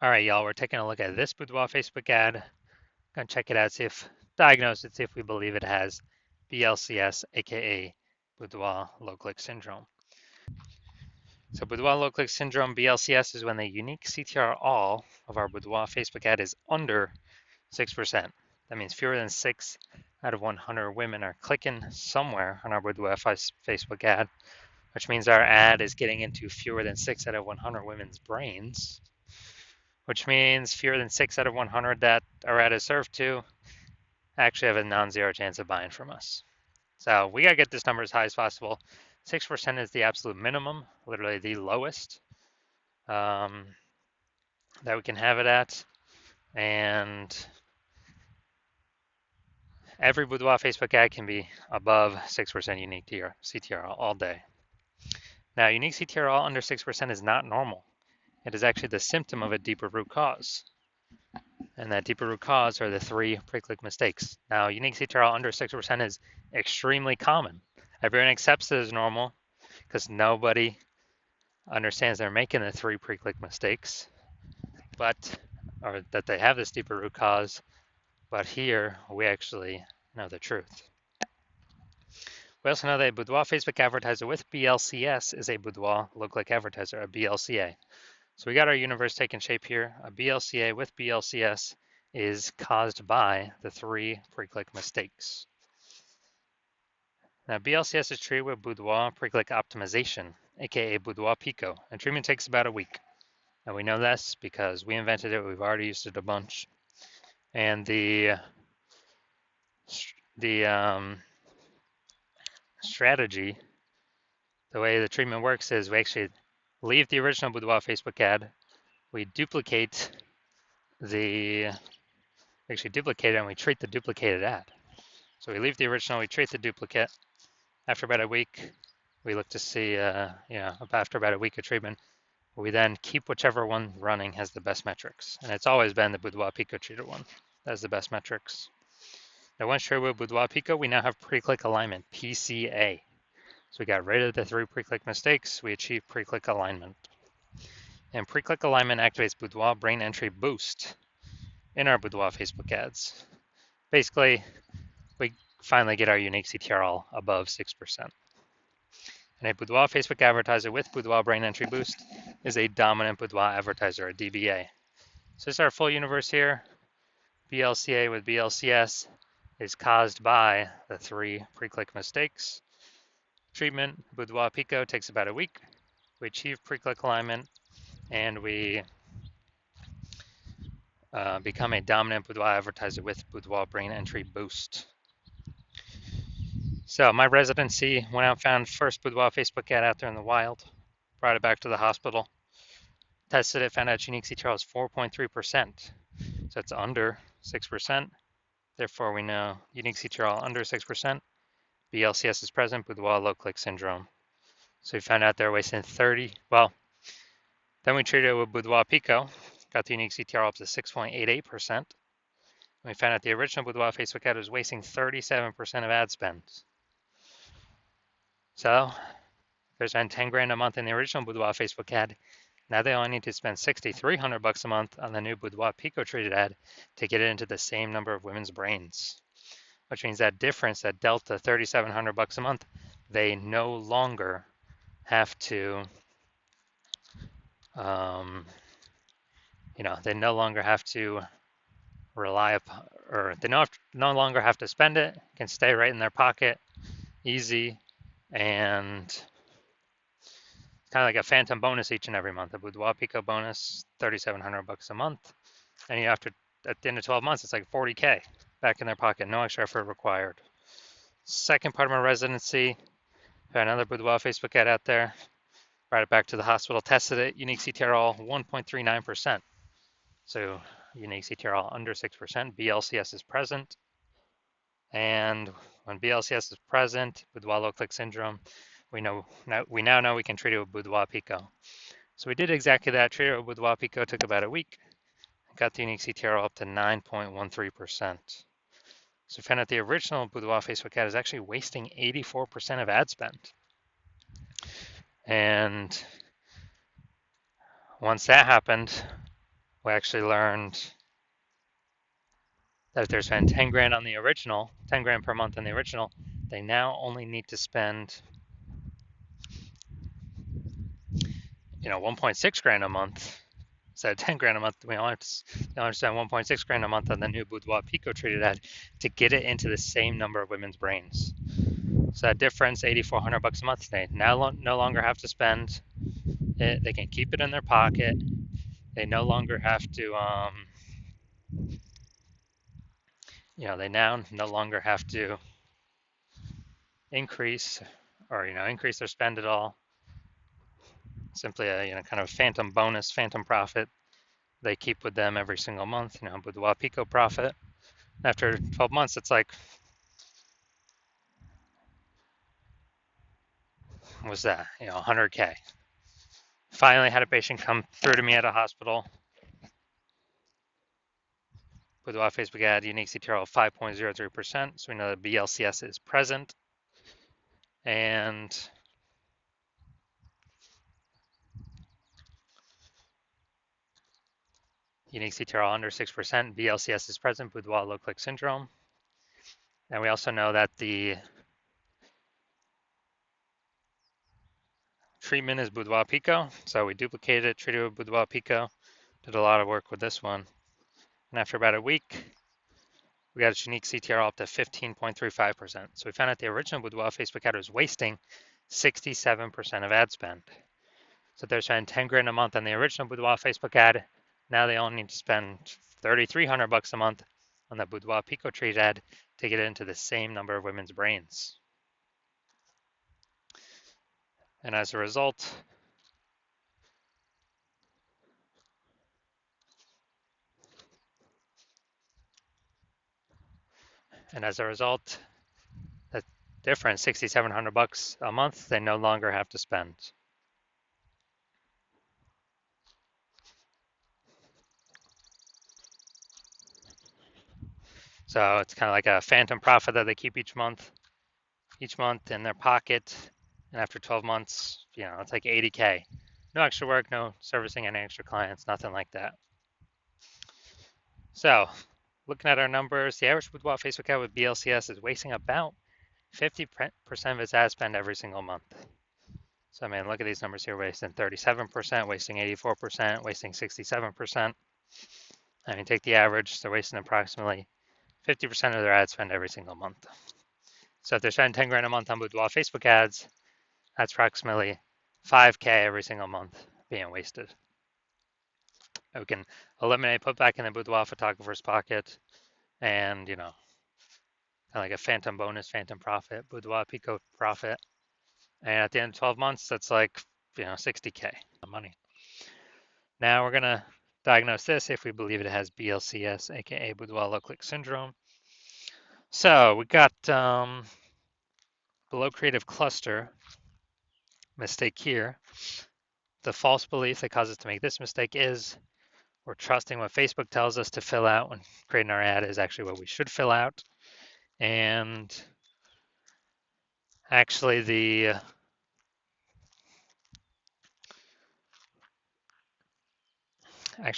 All right, y'all, we're taking a look at this Boudoir Facebook ad. Gonna check it out, diagnose it, see if we believe it has BLCS, aka Boudoir low click syndrome. So Boudoir low click syndrome, BLCS, is when the unique CTR all of our Boudoir Facebook ad is under 6%. That means fewer than 6 out of 100 women are clicking somewhere on our Boudoir Facebook ad, which means our ad is getting into fewer than 6 out of 100 women's brains, which means fewer than 6 out of 100 that our ad is served to actually have a non-zero chance of buying from us. So we got to get this number as high as possible. 6% is the absolute minimum, literally the lowest that we can have it at. And every Boudoir Facebook ad can be above 6% unique CTR all day. Now, unique CTR all under 6% is not normal. It is actually the symptom of a deeper root cause. And that deeper root cause are the 3 pre-click mistakes. Now, unique CTR all under 6% is extremely common. Everyone accepts it as normal because nobody understands they're making the 3 pre-click mistakes, or that they have this deeper root cause. But here we actually know the truth. We also know that a Boudoir Facebook advertiser with BLCS is a Boudoir look-like advertiser, a BLCA. So we got our universe taking shape here. A BLCA with BLCS is caused by the 3 pre-click mistakes. Now, BLCS is treated with Boudoir pre-click optimization, aka Boudoir Pico, and treatment takes about a week. And we know this because we invented it. We've already used it a bunch. And the strategy, the way the treatment works is we actually leave the original Boudoir Facebook ad. We duplicate it and we treat the duplicated ad. So we leave the original, we treat the duplicate. After about a week, we look to see, after about a week of treatment, we then keep whichever one running has the best metrics. And it's always been the Boudoir Pico treated one that has the best metrics. Now, once treated with Boudoir Pico, we now have pre-click alignment, PCA. So we got rid of the 3 pre-click mistakes. We achieved pre-click alignment. And pre-click alignment activates Boudoir brain entry boost in our Boudoir Facebook ads. Basically, we finally get our unique CTR all above 6%. And a Boudoir Facebook advertiser with Boudoir brain entry boost is a dominant Boudoir advertiser, a DBA. So this is our full universe here. BLCA with BLCS is caused by the 3 pre-click mistakes. Treatment, Boudoir Pico, takes about a week. We achieve pre-click alignment, and we become a dominant Boudoir advertiser with Boudoir brain entry boost. So my residency went out, found first Boudoir Facebook ad out there in the wild, brought it back to the hospital, tested it, found out unique CTR is 4.3%. So it's under 6%. Therefore, we know unique CTR under 6%. BLCS is present, Boudoir low click syndrome. So we found out they're wasting 30. Well, then we treated it with Boudoir Pico, got the unique CTR up to 6.88%. We found out the original Boudoir Facebook ad was wasting 37% of ad spend. So they spent 10 grand a month in the original Boudoir Facebook ad. Now they only need to spend $6,300 a month on the new Boudoir Pico treated ad to get it into the same number of women's brains. Which means that difference, that delta, $3,700 a month, they no longer have to, they no longer have to rely upon, or they no longer have to spend it. It can stay right in their pocket, easy, and kind of like a phantom bonus each and every month. A Boudoir Pico bonus, $3,700 a month, and at the end of 12 months, it's like $40K back in their pocket, no extra effort required. Second part of my residency, found another Boudoir Facebook ad out there, brought it back to the hospital, tested it, unique CTR all 1.39%. So unique CTR all under 6%, BLCS is present. And when BLCS is present, Boudoir low click syndrome, we now know we can treat it with Boudoir Pico. So we did exactly that, treated it with Boudoir Pico, took about a week, got the unique CTR up to 9.13%. So we found out the original Boudoir Facebook ad is actually wasting 84% of ad spend. And once that happened, we actually learned that if they're spending 10 grand on the original, 10 grand per month on the original, they now only need to spend, 1.6 grand a month. Instead of 10 grand a month, we only have to spend 1.6 grand a month on the new Boudoir Pico treated ad to get it into the same number of women's brains. So that difference, $8,400 a month, they now no longer have to spend it. They can keep it in their pocket. They no longer have to, they now no longer have to increase increase their spend at all. Simply a, kind of phantom bonus, phantom profit they keep with them every single month, Boudoir Pico profit. After 12 months, it's like, what was that? 100K. Finally had a patient come through to me at a hospital. Boudoir Facebook ad, unique CTRL of 5.03%. So we know that BLCS is present. And unique CTRL under 6%. BLCS is present, Boudoir low click syndrome. And we also know that the treatment is Boudoir Pico. So we duplicated it, treated with Boudoir Pico. Did a lot of work with this one. And after about a week, we got its unique CTRL up to 15.35%. So we found out the original Boudoir Facebook ad was wasting 67% of ad spend. So they're spending 10 grand a month on the original Boudoir Facebook ad. Now they only need to spend $3,300 a month on the Boudoir Pico treat ad to get it into the same number of women's brains. And as a result, that difference, $6,700 a month, they no longer have to spend. So it's kind of like a phantom profit that they keep each month in their pocket. And after 12 months, it's like 80K. No extra work, no servicing any extra clients, nothing like that. So looking at our numbers, the average Boudoir Facebook ad with BLCS is wasting about 50% of its ad spend every single month. So, look at these numbers here, wasting 37%, wasting 84%, wasting 67%. Take the average, they're wasting approximately 50% of their ad spend every single month. So if they're spending 10 grand a month on Boudoir Facebook ads, that's approximately 5K every single month being wasted. We can eliminate, put back in the Boudoir photographer's pocket, and, kind of like a phantom bonus, phantom profit, Boudoir Pico profit. And at the end of 12 months, that's like, 60K money. Now we're going to diagnose this if we believe it has BLCS, aka Boudoir low click syndrome. So we got below creative cluster mistake here. The false belief that causes us to make this mistake is we're trusting what Facebook tells us to fill out when creating our ad is actually what we should fill out. And actually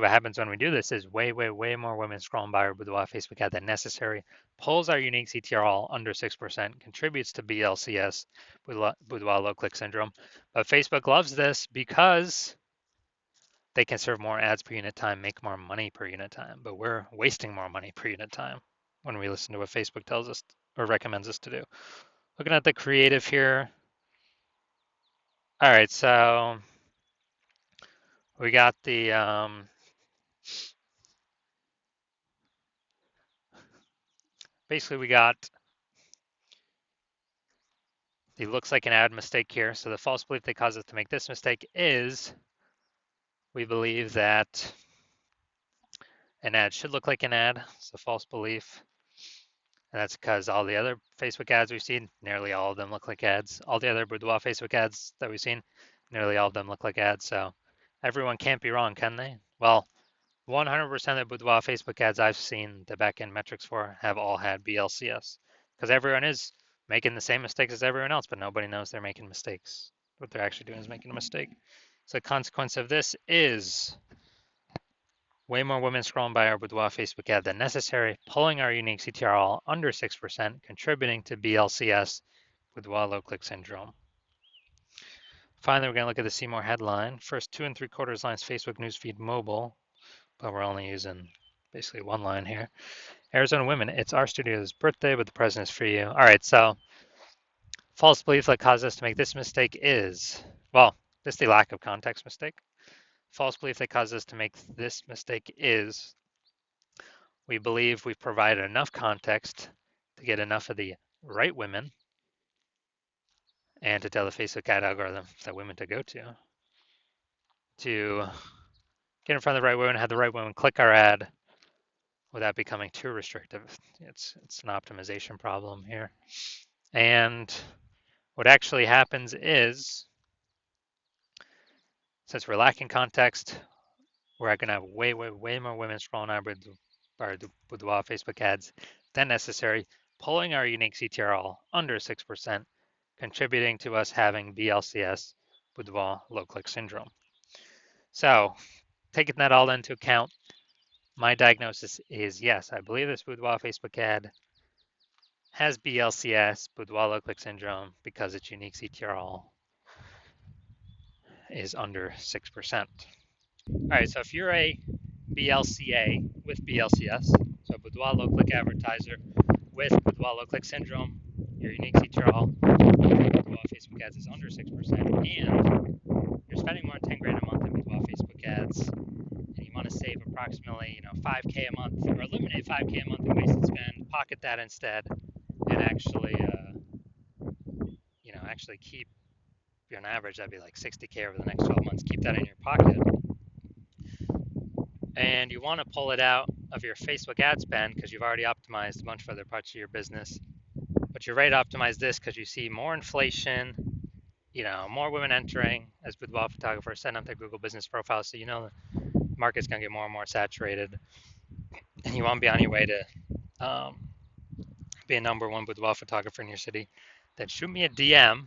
what happens when we do this is way more women scrolling by our Boudoir Facebook ad than necessary, pulls our unique CTRL under 6%, contributes to BLCS, Boudoir low click syndrome. But Facebook loves this because they can serve more ads per unit time, make more money per unit time, but we're wasting more money per unit time when we listen to what Facebook tells us or recommends us to do. Looking at the creative here. All right, so we got the basically we got the looks like an ad mistake here. So the false belief that causes us to make this mistake is we believe that an ad should look like an ad. It's a false belief. And that's because all the other Facebook ads we've seen, nearly all of them look like ads. All the other Boudoir Facebook ads that we've seen, nearly all of them look like ads. So everyone can't be wrong, can they? Well, 100% of Boudoir Facebook ads I've seen the backend metrics for have all had BLCS because everyone is making the same mistakes as everyone else, but nobody knows they're making mistakes. What they're actually doing is making a mistake. So the consequence of this is way more women scrolling by our Boudoir Facebook ad than necessary, pulling our unique CTRL under 6%, contributing to BLCS, Boudoir low click syndrome. Finally, we're going to look at the See More headline. First 2 3/4 lines Facebook newsfeed mobile, but we're only using basically one line here. Arizona women, it's our studio's birthday, but the present is for you. All right, so false belief that caused us to make this mistake is, well, this is the lack of context mistake. False belief that caused us to make this mistake is we believe we've provided enough context to get enough of the right women and to tell the Facebook ad algorithm that women to go to get in front of the right women, have the right women click our ad without becoming too restrictive. It's an optimization problem here. And what actually happens is, since we're lacking context, we're going to have way more women scrolling our Boudoir Facebook ads than necessary, pulling our unique CTRL under 6%, contributing to us having BLCS, Boudoir low click syndrome. So, taking that all into account, my diagnosis is yes, I believe this Boudoir Facebook ad has BLCS, Boudoir low click syndrome, because its unique CTRL is under 6%. All right, so if you're a BLCA with BLCS, so Boudoir low click advertiser with Boudoir low click syndrome, your unique CTRL, Boudoir Facebook ads is under 6%, and you're spending more than 10 grand a month in Boudoir Facebook ads, and you want to save approximately 5K a month, or eliminate 5K a month in wasted spend, pocket that instead, and actually keep, on average, that'd be like 60K over the next 12 months. Keep that in your pocket. And you want to pull it out of your Facebook ad spend because you've already optimized a bunch of other parts of your business. But you're ready to optimize this because you see more inflation, more women entering as boudoir photographers, setting up their Google business profile. So the market's going to get more and more saturated. And you want to be on your way to be a number one boudoir photographer in your city. Then shoot me a DM.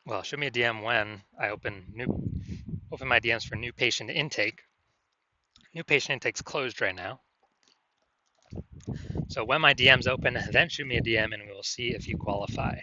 Well, shoot me a DM when I open my DMs for new patient intake. New patient intake's closed right now. So when my DMs open, then shoot me a DM and we will see if you qualify.